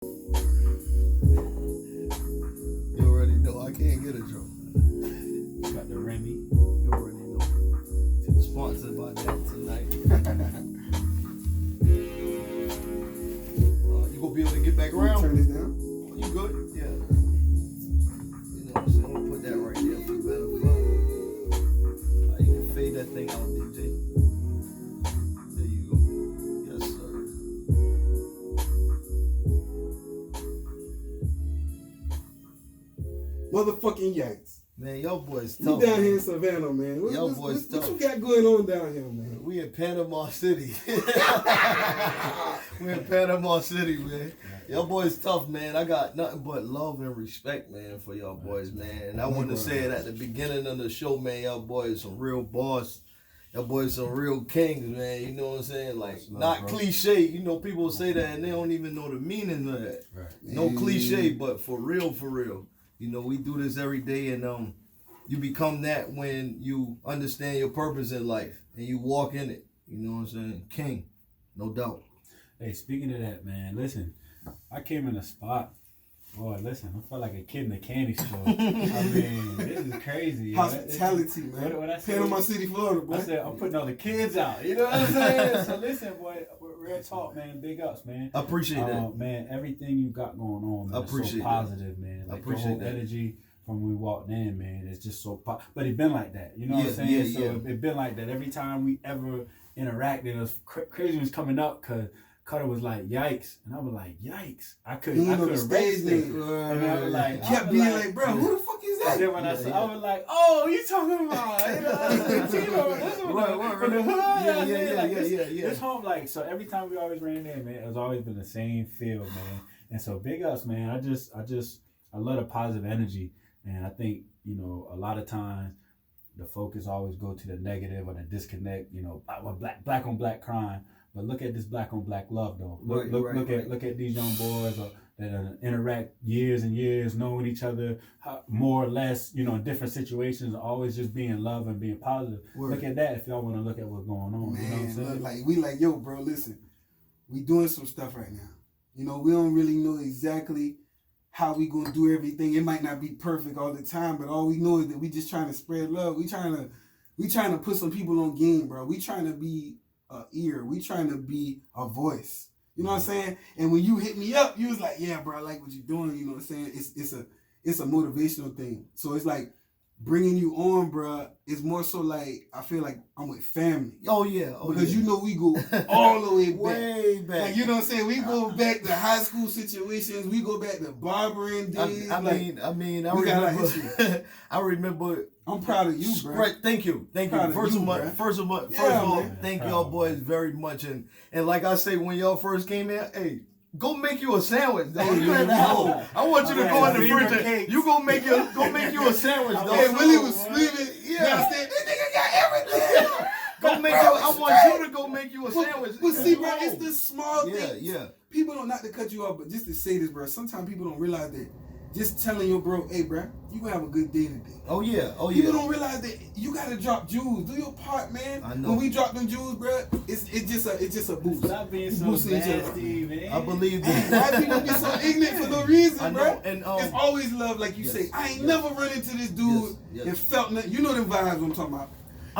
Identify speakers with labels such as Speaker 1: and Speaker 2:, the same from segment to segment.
Speaker 1: You already know I can't get a joke.
Speaker 2: Got the Remy.
Speaker 1: You already know. Sponsored by that tonight. You gonna be able to get back around?
Speaker 3: Turn this down.
Speaker 1: You good? Yeah. You know what I'm saying? I'm gonna put that right there for better flow. You can fade that thing out, DJ. There you go. Yes, sir.
Speaker 3: Motherfucking Yikes.
Speaker 1: Man, y'all boys
Speaker 3: You
Speaker 1: tough.
Speaker 3: down here in Savannah, man.
Speaker 1: Y'all boys
Speaker 3: what
Speaker 1: tough.
Speaker 3: you got going on down here, man?
Speaker 1: We in Panama City. We in Panama City, man. Y'all boys tough, man. I got nothing but love and respect, man, for y'all boys, man. And I wanted to say it at the beginning of the show, man. Y'all boys some real boss. Y'all boys some real kings, man. You know what I'm saying? Like, not cliche. You know, people say that and they don't even know the meaning of that.
Speaker 2: Right.
Speaker 1: No cliche, but for real, for real. You know, we do this every day, and you become that when you understand your purpose in life and you walk in it. You know what I'm saying? King, no doubt.
Speaker 2: Hey, speaking of that, man, listen, I came in a spot. Boy, listen, I felt like a kid in a candy store. I mean, this is crazy.
Speaker 3: Hospitality, man.
Speaker 2: What I said,
Speaker 3: Panama City, Florida, boy.
Speaker 2: I said, I'm putting all the kids out. You know what I'm saying? So listen, boy, real talk, man. Big ups, man.
Speaker 1: I appreciate that.
Speaker 2: Man, everything you got going on, man,
Speaker 1: I appreciate
Speaker 2: is so positive, man.
Speaker 1: I
Speaker 2: Like
Speaker 1: appreciate
Speaker 2: the whole
Speaker 1: that.
Speaker 2: energy from when we walked in, man, it's just so But it been like that. You know what I'm saying? So it been like that. Every time we ever interacted, it was crazy was coming up because Cutter was like, yikes. And I was like, yikes. I couldn't
Speaker 3: stage
Speaker 2: register.
Speaker 3: name.
Speaker 2: And I was like,
Speaker 3: Kept being like, bro, who the fuck is that?
Speaker 2: and then when I was like, oh, you talking about, you know, Tino, this one from the hood. This home, like, so every time we always ran in, man, it's always been the same feel, man. And so big ups, man. I love the positive energy. And I think, you know, a lot of times the focus always go to the negative or the disconnect, you know, black on black crime. But look at this black on black love, though. Look at these young boys that interact years and years, knowing each other more or less, you know, in different situations, always just being love and being positive. Look at that if y'all want to look at what's going on.
Speaker 3: Man,
Speaker 2: you know what I'm saying?
Speaker 3: look, we like, yo, bro, listen, we doing some stuff right now. You know, we don't really know exactly how we gonna do everything. It might not be perfect all the time, but all we know is that we just trying to spread love. We trying to put some people on game, bro. We trying to be a ear. We trying to be a voice. You know what I'm saying? And when you hit me up, you was like, yeah, bro, I like what you're doing. You know what I'm saying? It's a motivational thing. So it's like bringing you on, bro. It's more so like I feel like I'm with family.
Speaker 1: Oh yeah,
Speaker 3: because you know we go all the way back.
Speaker 1: Way back.
Speaker 3: Like, you know what I'm saying? We go back to high school situations. We go back to barbering days.
Speaker 1: I remember. I remember.
Speaker 3: I'm proud of you, bro.
Speaker 1: Thank you. First of all, thank y'all boys very much. And like I say, when y'all first came in, hey, go make you a sandwich, dog. You at the house. I want you to go in the fridge. And you go make you a sandwich, dog.
Speaker 3: Hey, Willie was screaming.
Speaker 1: Yeah.
Speaker 3: This nigga got everything.
Speaker 1: Go make I want you to go make you a sandwich.
Speaker 3: But see, bro, it's the small things.
Speaker 1: Yeah.
Speaker 3: People don't, not to cut you off, but just to say this, bro. Sometimes people don't realize that just telling your bro, hey, bro, you gonna have a good day today.
Speaker 1: Oh yeah.
Speaker 3: People don't realize that you gotta drop jewels. Do your part, man.
Speaker 1: I know.
Speaker 3: When we drop them jewels, bro, it's just a boost.
Speaker 2: Stop being so nasty, man.
Speaker 1: I believe that.
Speaker 3: Why people be so ignorant for no reason, bro?
Speaker 1: And
Speaker 3: it's always love, like you say. I ain't never run into this dude and felt nothing. You know them vibes I'm talking about.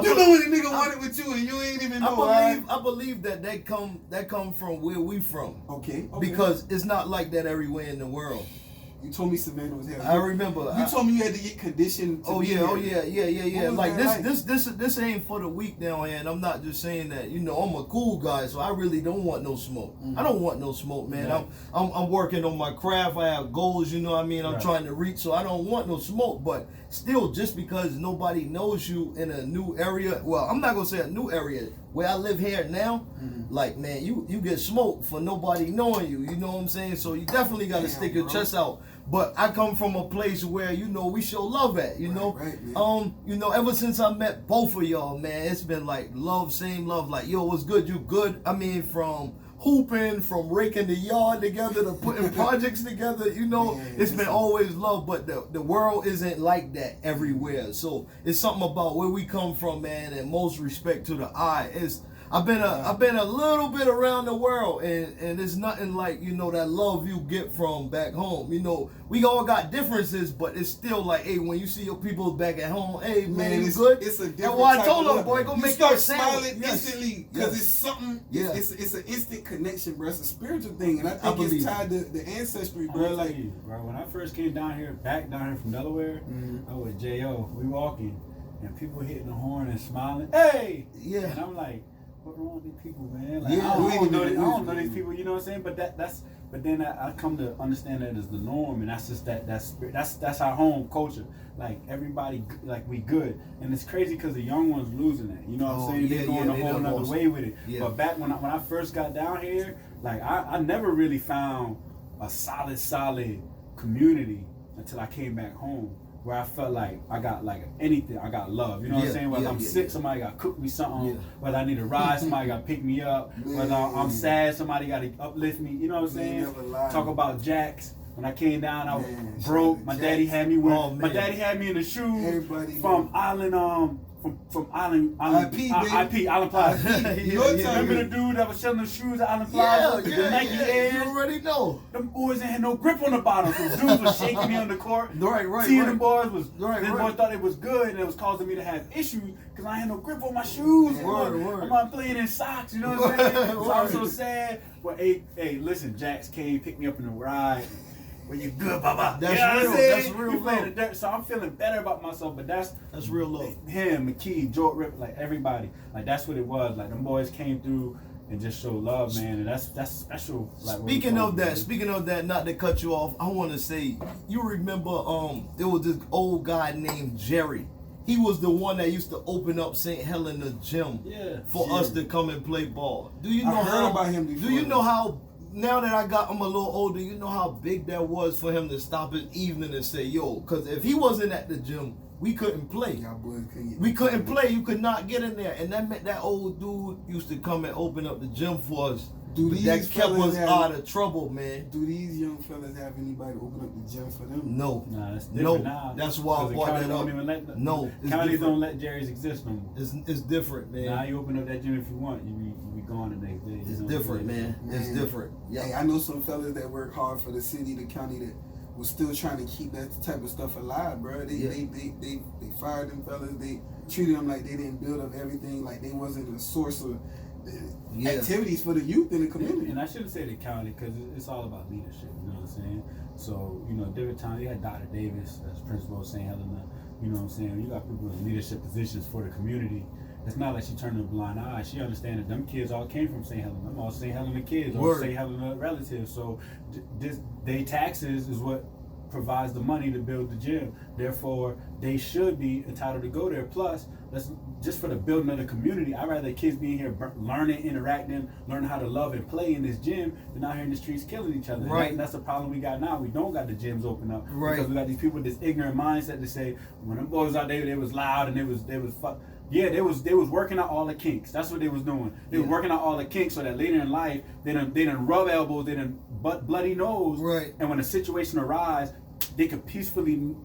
Speaker 3: You know when a nigga wanted with you and you ain't even know.
Speaker 1: I believe that come from where we from.
Speaker 3: Okay.
Speaker 1: Because it's not like that everywhere in the world.
Speaker 3: You told me Savannah was here.
Speaker 1: I remember.
Speaker 3: You told me you had to get conditioned.
Speaker 1: Yeah. Like this ain't for the weak down here, and I'm not just saying that. You know, I'm a cool guy, so I really don't want no smoke. I don't want no smoke, man. Right. I'm working on my craft. I have goals. You know what I mean? I'm trying to reach, so I don't want no smoke. But still, just because nobody knows you in a new area, well, I'm not gonna say a new area. Where I live here now, like, man, you get smoked for nobody knowing you. You know what I'm saying? So you definitely got to stick your chest out. But I come from a place where, you know, we show love at, you know. You know, ever since I met both of y'all, man, it's been like love, same love. Like, yo, what's good? You good? I mean, from hooping, from raking the yard together to putting projects together, you know, it's been always love, but the world isn't like that everywhere. So it's something about where we come from, man, and most respect to the eye. I've been a little bit around the world, and it's nothing like, you know, that love you get from back home. You know, we all got differences, but it's still like, hey, when you see your people back at home, hey man, you good?
Speaker 3: It's a different
Speaker 1: That's why I
Speaker 3: type
Speaker 1: told
Speaker 3: of
Speaker 1: them, boy, go
Speaker 3: you
Speaker 1: make
Speaker 3: start
Speaker 1: your sandwich.
Speaker 3: smiling instantly because it's something.
Speaker 1: Yeah.
Speaker 3: It's an instant connection, bro. It's a spiritual thing, and I think
Speaker 1: believe
Speaker 3: it's tied to the ancestry, bro. Like,
Speaker 2: bro, when I first came back down here from Delaware, I was J.O. We walking, and people hitting the horn and smiling. Hey,
Speaker 1: Yeah.
Speaker 2: And I'm like, what wrong with these people, man? Like,
Speaker 1: Yeah.
Speaker 2: I don't know these people. You know what I'm saying? But but then I come to understand that as the norm, and that's just that's our home culture. Like everybody, like we good, and it's crazy because the young ones losing that. You know what I'm saying? They're going a whole another way with it.
Speaker 1: Yeah.
Speaker 2: But back when I first got down here, like I never really found a solid community until I came back home, where I felt like I got like anything, I got love. You know what I'm saying? Whether I'm sick, somebody got to cook me something. Yeah. Whether I need a ride, somebody got to pick me up. Whether I'm sad, somebody got to uplift me. You know what I'm saying? Talk about Jacks. When I came down, I was broke. My daddy had me wearing. My daddy had me in the shoes from Island. From Island Island Plaza. Remember the dude that was selling the shoes at Island Plaza? The Nike Airs?
Speaker 1: You already know.
Speaker 2: Them boys ain't had no grip on the bottom. So dudes was shaking me on the court.
Speaker 1: Right.
Speaker 2: Seeing them boys was, boys thought it was good, and it was causing me to have issues because I had no grip on my shoes. I'm not playing in socks, you know what I'm saying? So I was so sad. But hey, listen, Jax came, picked me up in the ride. Well, you good, Baba.
Speaker 1: That's real. That's real love.
Speaker 2: The dirt, so I'm feeling better about myself, but that's
Speaker 1: real love.
Speaker 2: Him, McKee, George Rip, like everybody, like that's what it was. Like them boys came through and just showed love, man, and that's special. Like
Speaker 1: speaking of that, not to cut you off, I want to say, you remember there was this old guy named Jerry. He was the one that used to open up St. Helena Gym for us to come and play ball. Do you know
Speaker 3: I heard about him before.
Speaker 1: Do you know how? Now that I'm a little older, you know how big that was for him to stop his evening and say, yo, because if he wasn't at the gym, we couldn't play. We couldn't play. You could not get in there. And that meant that old dude used to come and open up the gym for us. That kept us out of trouble, man.
Speaker 3: Do these young fellas have anybody open up the gym for them?
Speaker 1: No.
Speaker 2: Nah, that's different now.
Speaker 1: That's why I brought that up. No.
Speaker 2: Counties don't let Jerry's exist no more.
Speaker 1: It's different, man.
Speaker 2: Now you open up that gym if you want. You be gone the next day.
Speaker 1: It's different, man. It's different. Yeah.
Speaker 3: Hey, I know some fellas that work hard for the city, the county, that was still trying to keep that type of stuff alive, bro. They fired them fellas. They treated them like they didn't build up everything, like they wasn't a source of activities for the youth in the community.
Speaker 2: And I shouldn't say the county because it's all about leadership. You know what I'm saying? So different times you had Dr. Davis as principal of St. Helena. You know what I'm saying? You got people in leadership positions for the community. It's not like she turned a blind eye. She understands that them kids all came from St. Helena. Them all St. Helena kids or St. Helena relatives. So they taxes is what provides the money to build the gym. Therefore, they should be entitled to go there. Plus, just for the building of the community, I'd rather kids be in here learning, interacting, learning how to love and play in this gym than out here in the streets killing each other.
Speaker 1: Right.
Speaker 2: And that's the problem we got now. We don't got the gyms open up.
Speaker 1: Right.
Speaker 2: Because we got these people with this ignorant mindset to say, when them boys out there, they was loud and they was fuck. Yeah, they was working out all the kinks. That's what they was doing. They were working out all the kinks so that later in life, they didn't rub elbows, they didn't butt bloody nose.
Speaker 1: Right.
Speaker 2: And when a situation arises, they could peacefully,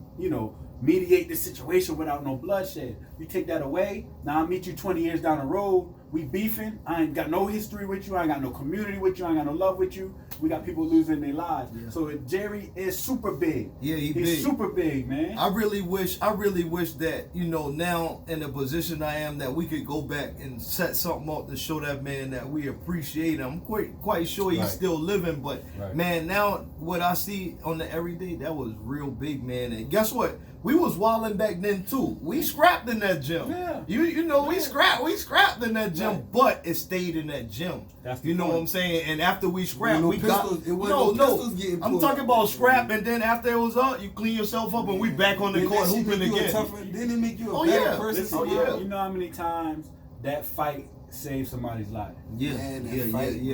Speaker 2: mediate the situation without no bloodshed. You take that away, now I meet you 20 years down the road, we beefing, I ain't got no history with you, I ain't got no community with you, I ain't got no love with you. We got people losing their lives. Yeah. So Jerry is super big.
Speaker 1: Yeah, he's
Speaker 2: big. Super big, man.
Speaker 1: I really wish that, now in the position I am, that we could go back and set something up to show that man that we appreciate him. I'm quite sure he's still living, but man, now what I see on the everyday, that was real big, man. And guess what? We was wilding back then too. We scrapped in that gym.
Speaker 2: Yeah.
Speaker 1: We scrapped in that gym, but it stayed in that gym.
Speaker 2: That's
Speaker 1: you know what I'm saying? And after we scrapped, we got
Speaker 3: getting
Speaker 1: I'm talking about scrap, and then after it was up, you clean yourself up, and we back on the court hooping again.
Speaker 3: Didn't it make you a better person?
Speaker 2: You know how many times that fight saved somebody's life?
Speaker 1: Yeah.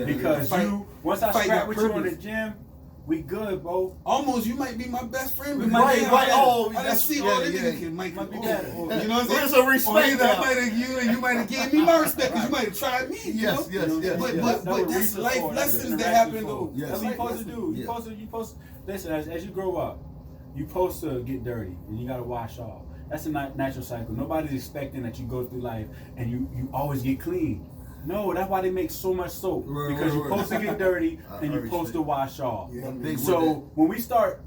Speaker 2: Because once I scrap with you on the gym, we good, bro.
Speaker 3: Almost, you might be my best friend.
Speaker 1: Right. Oh,
Speaker 3: I see all the niggas might be better. You know what I'm saying?
Speaker 1: There's a respect.
Speaker 3: I might have you might have gave me my respect because you might have tried me.
Speaker 1: Yes.
Speaker 3: But that's life lessons that happen though.
Speaker 2: That's what you're supposed to do. You supposed to listen, as you grow up, you're supposed to get dirty and you gotta wash off. That's a natural cycle. Nobody's expecting that you go through life and you always get clean. No, that's why they make so much soap. Because you're supposed to get dirty and you're supposed to wash off.
Speaker 3: Yeah,
Speaker 2: so when we start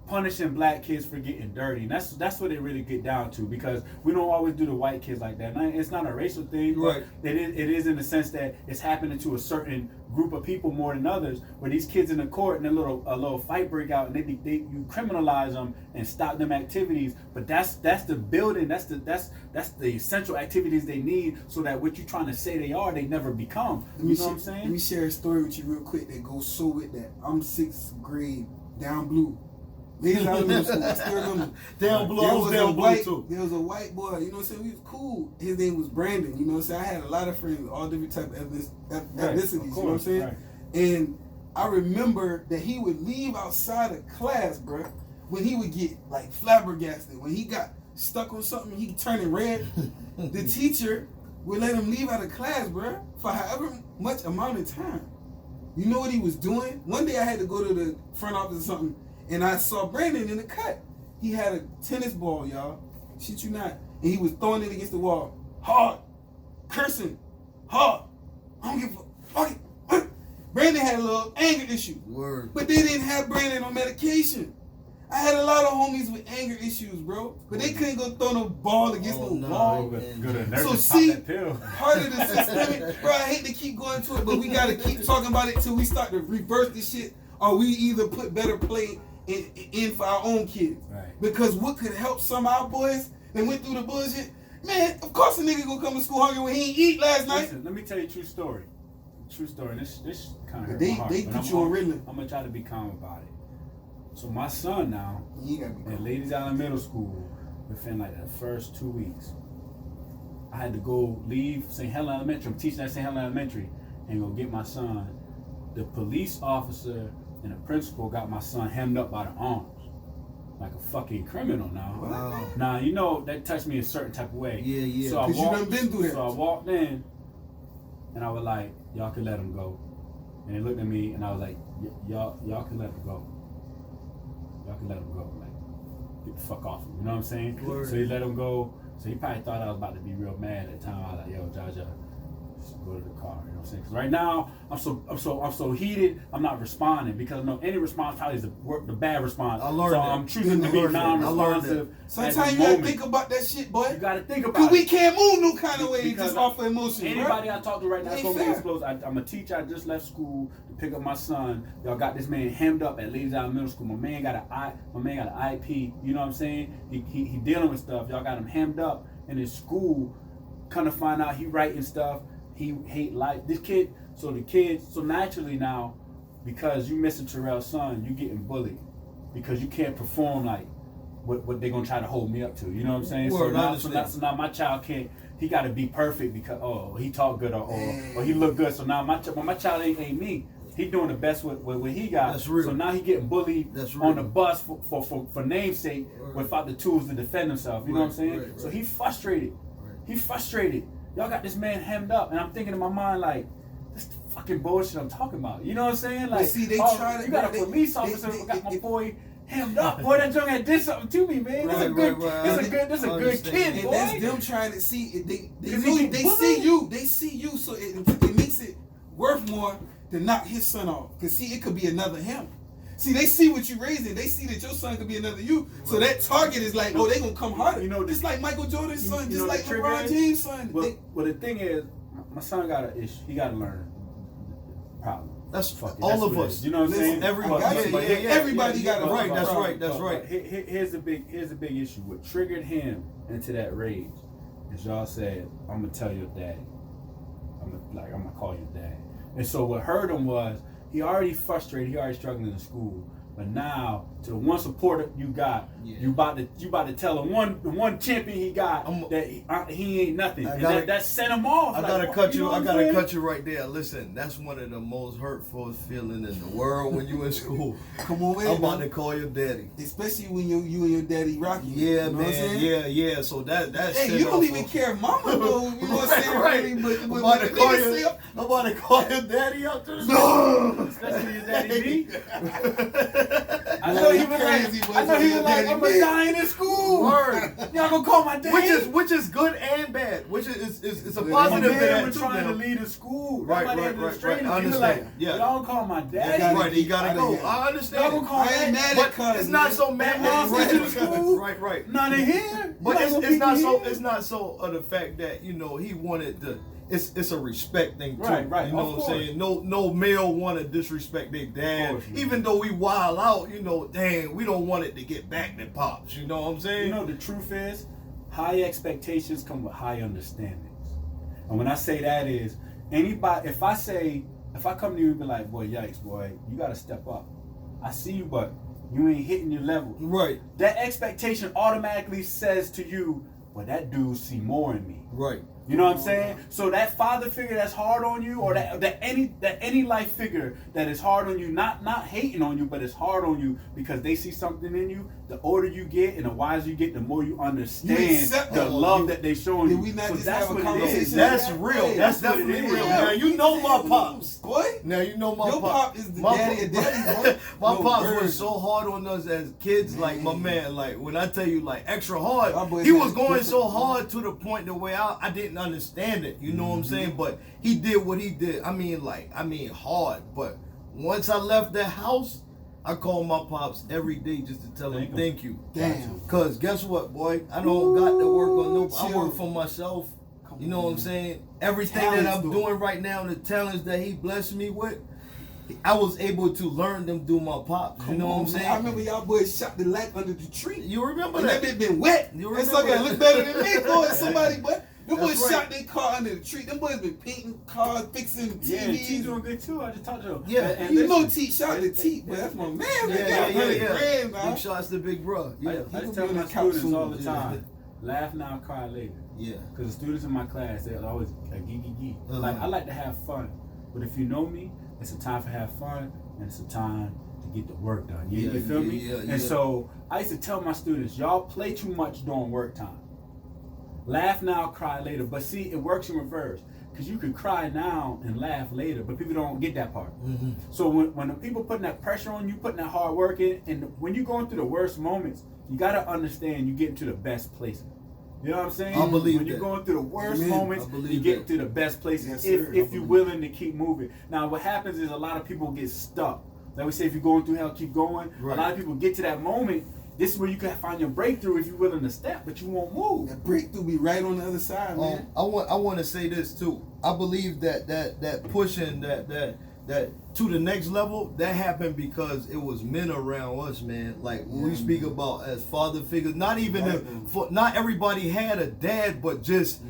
Speaker 2: punishing black kids for getting dirty, and that's what they really get down to, because we don't always do the white kids like that. And it's not a racial thing, but it is in the sense that it's happening to a certain group of people more than others. Where these kids in the court and a little fight break out, and you criminalize them and stop them activities. But that's the building, that's the essential activities they need, so that what you're trying to say they are, they never become. You know what I'm saying?
Speaker 3: Let me share a story with you real quick that goes so with that. I'm 6th grade, down blue. Ladies out of middle school, I still remember.
Speaker 1: Down blue, I was down blue too.
Speaker 3: There was a white boy, you know what I'm saying? We was cool. His name was Brandon, you know what I'm saying? I had a lot of friends, all different type of ethnicities, you know what I'm saying? Right. And I remember that he would leave outside of class, bro, when he would get like flabbergasted. When he got stuck on something, he turning red. The teacher would let him leave out of class, bro, for however much amount of time. You know what he was doing? One day I had to go to the front office or something, and I saw Brandon in the cut. He had a tennis ball, y'all. Shit you not. And he was throwing it against the wall. Hard. Cursing. Hard. I don't give a fuck. Brandon had a little anger issue.
Speaker 1: Word.
Speaker 3: But they didn't have Brandon on medication. I had a lot of homies with anger issues, bro. But they couldn't go throw no ball against no wall. So see, part of the systemic, bro, I hate to keep going to it, but we got to keep talking about it till we start to reverse this shit, or we either put better play in for our own kids.
Speaker 2: Right.
Speaker 3: Because what could help some of our boys that went through the bullshit, man, of course a nigga gonna come to school hungry when he ain't eat last night.
Speaker 2: Listen, let me tell you a true story. True story. This kind of hurt
Speaker 3: They
Speaker 2: my heart.
Speaker 3: they put you on Ritalin.
Speaker 2: I'm gonna try to be calm about it. So my son now, at Ladies Island Middle School, within like the first 2 weeks, I had to go leave St. Helena Elementary. I'm teaching at St. Helena Elementary, and go get my son. The police officer and the principal got my son hemmed up by the arms, like a fucking criminal now.
Speaker 1: Wow.
Speaker 2: Now, you know, that touched me a certain type of way.
Speaker 1: Yeah.
Speaker 2: So
Speaker 3: Because you done been through that.
Speaker 2: So I walked in, and I was like, y'all can let him go. And they looked at me, and I was like, y'all can let him go. Y'all can let him go. Like, get the fuck off him. You know what I'm saying?
Speaker 1: Word.
Speaker 2: So he let him go. So he probably thought I was about to be real mad at the time. I was like, yo, Jaja, just go to the car. You know what I'm saying? Because right now I'm so heated. I'm not responding, because I know any response probably is the bad response.
Speaker 1: I learned
Speaker 2: so
Speaker 1: that.
Speaker 2: I'm choosing to be non-responsive.
Speaker 3: Sometimes you gotta think about that shit, boy.
Speaker 2: You gotta think about
Speaker 3: Because
Speaker 2: it.
Speaker 3: we can't move no kind of way
Speaker 2: Because
Speaker 3: just off of emotion.
Speaker 2: Anybody I talk to right now is gonna be
Speaker 3: fair.
Speaker 2: explosive. I'm a teacher. I just left school to pick up my son. Y'all got this man hemmed up at Ladies Island Middle School. My man got an IP. You know what I'm saying? He dealing with stuff. Y'all got him hemmed up in his school. Kind of find out he writing stuff. He hate life. This kid. So naturally now, because you missing Terrell's son, you getting bullied because you can't perform like what they're gonna try to hold me up to. You know what I'm saying?
Speaker 1: Word,
Speaker 2: so now my child can't. He got to be perfect because he talk good or he look good. So now my child ain't me. He doing the best with what he got.
Speaker 1: That's real.
Speaker 2: So now he getting bullied on the bus for namesake without the tools to defend himself. You know what I'm saying?
Speaker 1: Right.
Speaker 2: So he frustrated. He frustrated. Y'all got this man hemmed up, and I'm thinking in my mind like, this the fucking bullshit I'm talking about. You know what I'm saying? Like,
Speaker 3: see, they try to.
Speaker 2: You got a police officer who got my boy hemmed up. Boy, that junk had did something to me, man. This a good kid,
Speaker 3: And
Speaker 2: boy.
Speaker 3: that's them trying to see. They see you, so it makes it worth more to knock his son off. Cause see, it could be another him. See, they see what you raising. They see that your son could be another you. So that target is like, they gonna come harder.
Speaker 2: You know,
Speaker 3: just like Michael Jordan's son, just like
Speaker 2: the
Speaker 3: LeBron James' son.
Speaker 2: Well, the thing is, my son got an issue. He got to learn problem.
Speaker 1: That's all of us.
Speaker 2: You know what I'm saying?
Speaker 1: Everybody got it right. That's right.
Speaker 2: Here's the big issue. What triggered him into that rage is y'all said, I'm gonna tell your daddy. I'm gonna call your dad. And so what hurt him was he already frustrated. He already struggling in school. But now, to the one supporter you got, you about to tell him the one champion he got that he ain't nothing. That set him off.
Speaker 1: I gotta cut you right there. Listen, that's one of the most hurtful feelings in the world when you in school.
Speaker 3: Come on, man.
Speaker 1: I'm about to call your daddy.
Speaker 3: Especially when you and your daddy rocky.
Speaker 1: Yeah, you know man. Yeah. So that's.
Speaker 3: Hey, you don't even care if mama knows. You know what I'm saying?
Speaker 1: Right.
Speaker 3: I'm
Speaker 1: about to call your daddy up to the
Speaker 3: no.
Speaker 2: Especially your daddy B. know he was like, I'm gonna die in school.
Speaker 1: Word.
Speaker 2: Y'all gonna call my daddy?
Speaker 1: Which is good and bad. Which is it's a
Speaker 2: My
Speaker 1: positive
Speaker 2: dad was
Speaker 1: too
Speaker 2: trying
Speaker 1: now.
Speaker 2: to lead a school.
Speaker 1: Right.
Speaker 2: I
Speaker 1: I
Speaker 2: understand. He was like,
Speaker 1: understand. Yeah.
Speaker 2: y'all call my daddy.
Speaker 1: Right, he gotta go. I understand.
Speaker 2: Y'all gonna call
Speaker 3: I ain't mad at
Speaker 1: But it's not so mad.
Speaker 2: Mom sent you to school?
Speaker 1: Right.
Speaker 2: None of here.
Speaker 1: But it's not so of the fact that he wanted to. It's a respect thing too.
Speaker 2: Right.
Speaker 1: You know what I'm saying? No male want to disrespect their dad, even though we wild out. Dang, we don't want it to get back to pops. You know what I'm saying?
Speaker 2: The truth is, high expectations come with high understandings. And when I say that is anybody. If I come to you and be like, boy, yikes, boy, you gotta step up. I see you, but you ain't hitting your level.
Speaker 1: Right.
Speaker 2: That expectation automatically says to you, well, that dude see more in me.
Speaker 1: Right.
Speaker 2: You know what I'm saying? So that father figure that's hard on you, or that any life figure that is hard on you, not hating on you, but it's hard on you because they see something in you. The older you get and the wiser you get, the more you understand the love that they showing you.
Speaker 3: We not
Speaker 2: so
Speaker 3: just
Speaker 2: that's
Speaker 3: have a
Speaker 2: what it is.
Speaker 3: conversation.
Speaker 1: That's real. That's definitely real. Now you know my pops.
Speaker 3: Boy.
Speaker 1: Now you know my
Speaker 3: Your
Speaker 1: pops.
Speaker 3: pop is the daddy of daddy, boy.
Speaker 1: My pops was so hard on us as kids, like my man. Like when I tell you, like extra hard, he was going so hard to the point the way I didn't understand it. You know what I'm saying? But he did what he did. I mean hard. But once I left that house, I called my pops every day just to tell him thank you.
Speaker 3: Damn.
Speaker 1: Cause guess what, boy? I don't got to work on no. I work for myself. You know what I'm saying? Everything that I'm doing right now, the talents that he blessed me with, I was able to learn them through my pops. You know what I'm saying?
Speaker 3: I remember y'all boys shot the light under the tree.
Speaker 1: You remember
Speaker 3: and
Speaker 1: that?
Speaker 3: That bitch been wet.
Speaker 1: You
Speaker 3: That
Speaker 1: remember
Speaker 3: sucker
Speaker 1: that?
Speaker 3: look better than me, boy. Somebody, but them boys
Speaker 1: right.
Speaker 3: shot their car under the tree. Them boys been painting cars, fixing TVs.
Speaker 2: Yeah, T doing good too. I just talked to him.
Speaker 1: Yeah,
Speaker 3: and you know T, shout out to T, but that's my man.
Speaker 1: Yeah. Big shots to Big Bro. Yeah.
Speaker 2: I just tell my students all the time, laugh now, cry later.
Speaker 1: Yeah.
Speaker 2: Because the students in my class, they're always a gee. Like, I like to have fun. But if you know me, it's a time for have fun, and it's a time to get the work done. You feel me?
Speaker 1: Yeah.
Speaker 2: So I used to tell my students, y'all play too much during work time. Laugh now, cry later. But see, it works in reverse. Because you can cry now and laugh later, but people don't get that part. Mm-hmm. So when the people putting that pressure on you, putting that hard work in, and when you're going through the worst moments, you got to understand you get to the best places. You know what I'm saying?
Speaker 1: I believe
Speaker 2: when you're going through the worst moments, you get to the best places if you're willing to keep moving. Now, what happens is a lot of people get stuck. Like we say, if you're going through hell, keep going. Right. A lot of people get to that moment. This is where you can find your breakthrough if you're willing to step, but you won't move.
Speaker 3: That breakthrough be right on the other side, man.
Speaker 1: I want to say this too. I believe that pushing that to the next level, that happened because it was men around us, man. Like when we speak about as father figures, not even not everybody had a dad, but just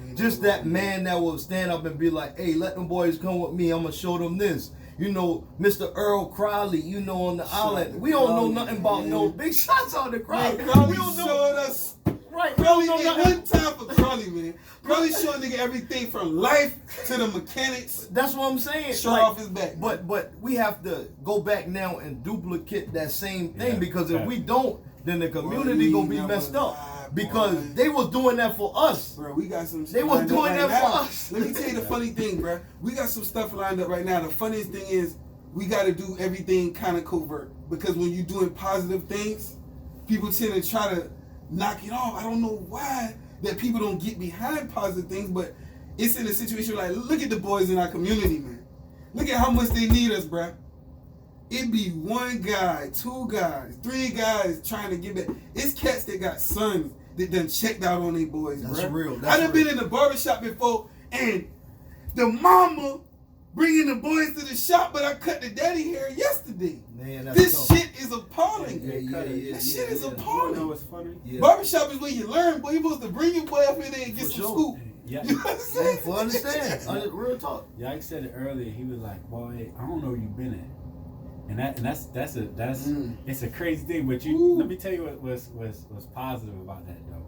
Speaker 1: that man that will stand up and be like, hey, let them boys come with me. I'm gonna show them this. Mr. Earl Crowley, on the island. We don't know nothing about no big shots on the Crowley.
Speaker 3: Crowley showed us.
Speaker 1: Right,
Speaker 3: Crowley ain't one time for Crowley, man. Crowley showing nigga everything from life to the mechanics.
Speaker 1: That's what I'm saying.
Speaker 3: Shirt off his back.
Speaker 1: But we have to go back now and duplicate that same thing because if we don't, then the community gonna be messed up. Because they was doing that for us.
Speaker 3: Bro, we got some
Speaker 1: They was doing that for us.
Speaker 3: Let me tell you the funny thing, bro. We got some stuff lined up right now. The funniest thing is we got to do everything kind of covert. Because when you're doing positive things, people tend to try to knock it off. I don't know why that people don't get behind positive things, but it's in a situation like, look at the boys in our community, man. Look at how much they need us, bro. It be one guy, two guys, three guys trying to get back. It's cats that got sons that done checked out on their boys, bro.
Speaker 1: That's real.
Speaker 3: I done been in the barbershop before, and the mama bringing the boys to the shop, but I cut the daddy hair yesterday. Man, this shit is appalling. This shit is appalling.
Speaker 2: You know what's funny?
Speaker 3: Yeah. Barbershop is where you learn, boy. You're supposed to bring your boy up in there and get some scoop.
Speaker 2: Yeah.
Speaker 3: You know what I'm saying?
Speaker 1: For understand. Real talk.
Speaker 2: Yikes said it earlier. He was like, boy, I don't know where you been at. And that's it's a crazy thing. But let me tell you what was positive about that though.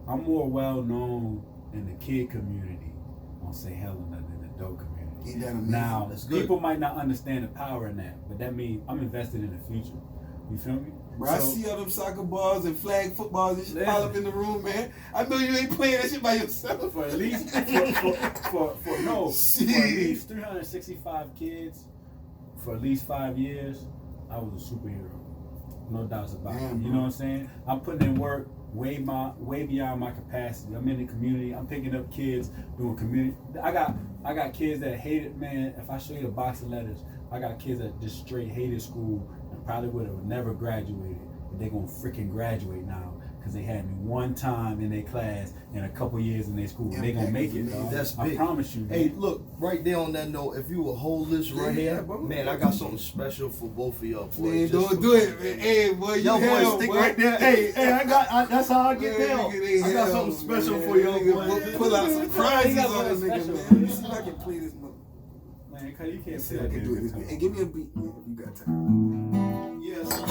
Speaker 2: I'm more well known in the kid community on St. Helena than the adult community. Now people might not understand the power in that, but that means I'm invested in the future. You feel me?
Speaker 3: Bro, I see all them soccer balls and flag footballs and shit pile up in the room, man. I know you ain't playing that shit by yourself.
Speaker 2: For at least for at least 365 kids. For at least 5 years, I was a superhero. No doubts about
Speaker 3: Damn,
Speaker 2: it. You know what I'm saying? I'm putting in work way beyond my capacity. I'm in the community. I'm picking up kids doing community. I got kids that hated, man. If I show you the box of letters, I got kids that just straight hated school and probably would have never graduated. But they're gonna freaking graduate now because they had me one time in their class and a couple years in their school. They're gonna make it, dog.
Speaker 1: That's big.
Speaker 2: I promise you. Man.
Speaker 1: Hey, look, right there on that note, if you will hold this right here, man, I got something special for both of y'all boys.
Speaker 3: Man, don't do it, man. Hey, boy, you
Speaker 1: y'all
Speaker 3: hell,
Speaker 1: boys stick
Speaker 3: boy.
Speaker 1: right there. Hey, that's how I get down. I got something special for y'all boys.
Speaker 3: Pull out some prizes on this nigga, man. Let me see if I can play this mother.
Speaker 2: Man, cause you can't
Speaker 3: See
Speaker 2: say
Speaker 3: if I
Speaker 2: that.
Speaker 3: can do it. Hey, give me a beat, man, if you got time.
Speaker 1: Yes,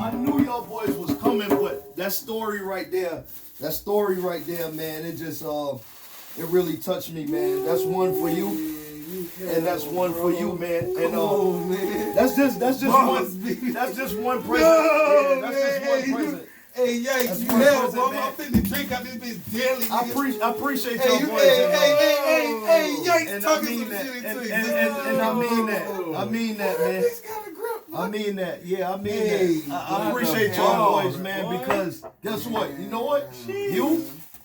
Speaker 1: I knew y'all boys was coming, but that story right there, man, it just it really touched me, man. That's one for you, and that's one for you, man. And
Speaker 3: man.
Speaker 1: that's just one. That's just one present. Yeah, that's just one present.
Speaker 3: Hey, Yikes, you hell, bro. I'm finna drink out this bitch daily.
Speaker 1: I appreciate y'all
Speaker 3: Hey,
Speaker 1: boys.
Speaker 3: hey, Yikes,
Speaker 1: and I
Speaker 3: talking
Speaker 1: mean
Speaker 3: some
Speaker 1: that.
Speaker 3: shit
Speaker 1: And
Speaker 3: into
Speaker 1: I mean that. I mean that, man.
Speaker 3: He's got a grip.
Speaker 1: I mean that. Yeah, I mean
Speaker 3: Hey,
Speaker 1: that. I
Speaker 3: what
Speaker 1: appreciate
Speaker 3: the
Speaker 1: y'all
Speaker 3: hell,
Speaker 1: boys, man,
Speaker 2: boy?
Speaker 1: because guess what? You know what?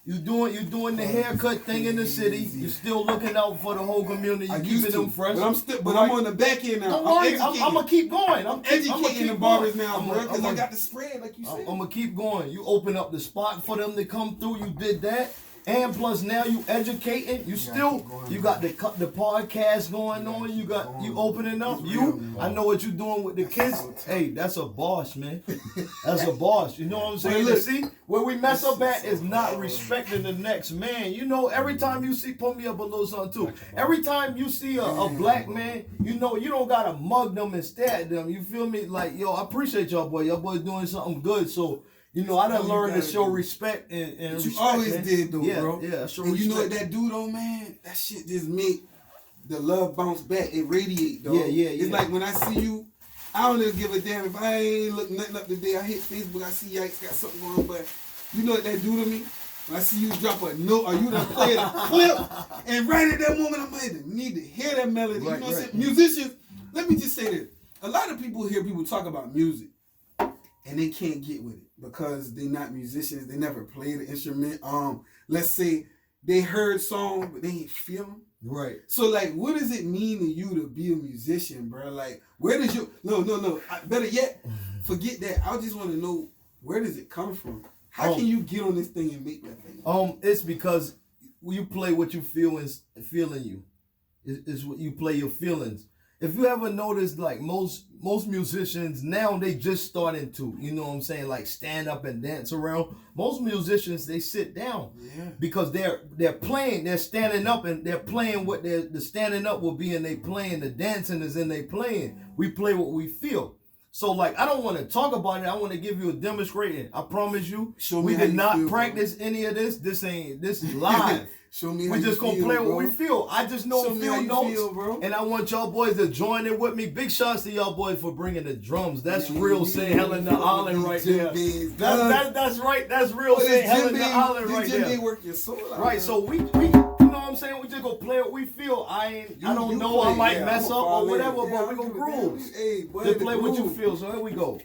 Speaker 1: You doing the haircut thing in the city. You still looking out for the whole community. You keeping them fresh.
Speaker 3: But I'm on the back end now.
Speaker 1: Don't worry, I'm gonna keep going.
Speaker 3: I'm educating the barbers
Speaker 1: going.
Speaker 3: now, bro, because I got the spread, like you said.
Speaker 1: I'm gonna keep going. You open up the spot for them to come through. You did that. And plus now you educating. You got the podcast going on. You opening up. I know what you doing with the kids. Hey, that's a boss, man. That's a boss. You know what I'm saying?
Speaker 3: Look,
Speaker 1: see, where we mess up at is not respecting the next man. You know, every time you see, pull me up a little something too. Every time you see a black man, you know you don't gotta mug them and stare at them. You feel me? Like, yo, I appreciate y'all boy. Y'all boys doing something good. So. You know, I done learned to show respect and respect.
Speaker 3: You always
Speaker 1: man.
Speaker 3: did, though, bro.
Speaker 1: Yeah, show
Speaker 3: and
Speaker 1: respect.
Speaker 3: you know what that do, though, man? That shit just make the love bounce back. It radiate, though.
Speaker 1: Yeah.
Speaker 3: It's like when I see you, I don't even give a damn if I ain't look nothing up today. I hit Facebook, I see Yikes got something going on, but you know what that do to me? When I see you drop a note or you done play a clip, and right at that moment, I might need to hear that melody.
Speaker 1: Right,
Speaker 3: you know what I'm
Speaker 1: right.
Speaker 3: saying? Musicians, let me just say this. A lot of people hear people talk about music, and they can't get with it because they're not musicians. They never played an instrument. Let's say they heard songs, but they ain't feel them.
Speaker 1: Right.
Speaker 3: So, like, what does it mean to you to be a musician, bro? Like, where does your... No. Better yet, forget that. I just want to know, where does it come from? How can you get on this thing and make that thing?
Speaker 1: It's because you play what you feel is feeling you. It's what you play your feelings. If you ever noticed, like most musicians now, they just starting to, you know what I'm saying, like stand up and dance around. Most musicians, they sit down because they're playing, they're standing up and they're playing what the standing up will be, and they playing, the dancing is in they playing. We play what we feel. So like, I don't want to talk about it. I want to give you a demonstration. I promise you, we did not practice any of this. This is live.
Speaker 3: Show me
Speaker 1: we just gonna play what we feel. I just know feel notes,
Speaker 3: bro.
Speaker 1: And I want y'all boys to join in with me. Big shots to y'all boys for bringing the drums. That's real St. Helena Island right there. That's right. That's real St. Helena Island right there.
Speaker 3: Work your soul out,
Speaker 1: right.
Speaker 3: Man.
Speaker 1: So we you know what I'm saying? We just gonna play what we feel. I don't know. I might mess up or whatever, but we gonna groove.
Speaker 3: Hey, boy,
Speaker 1: just play what you feel. So here we go.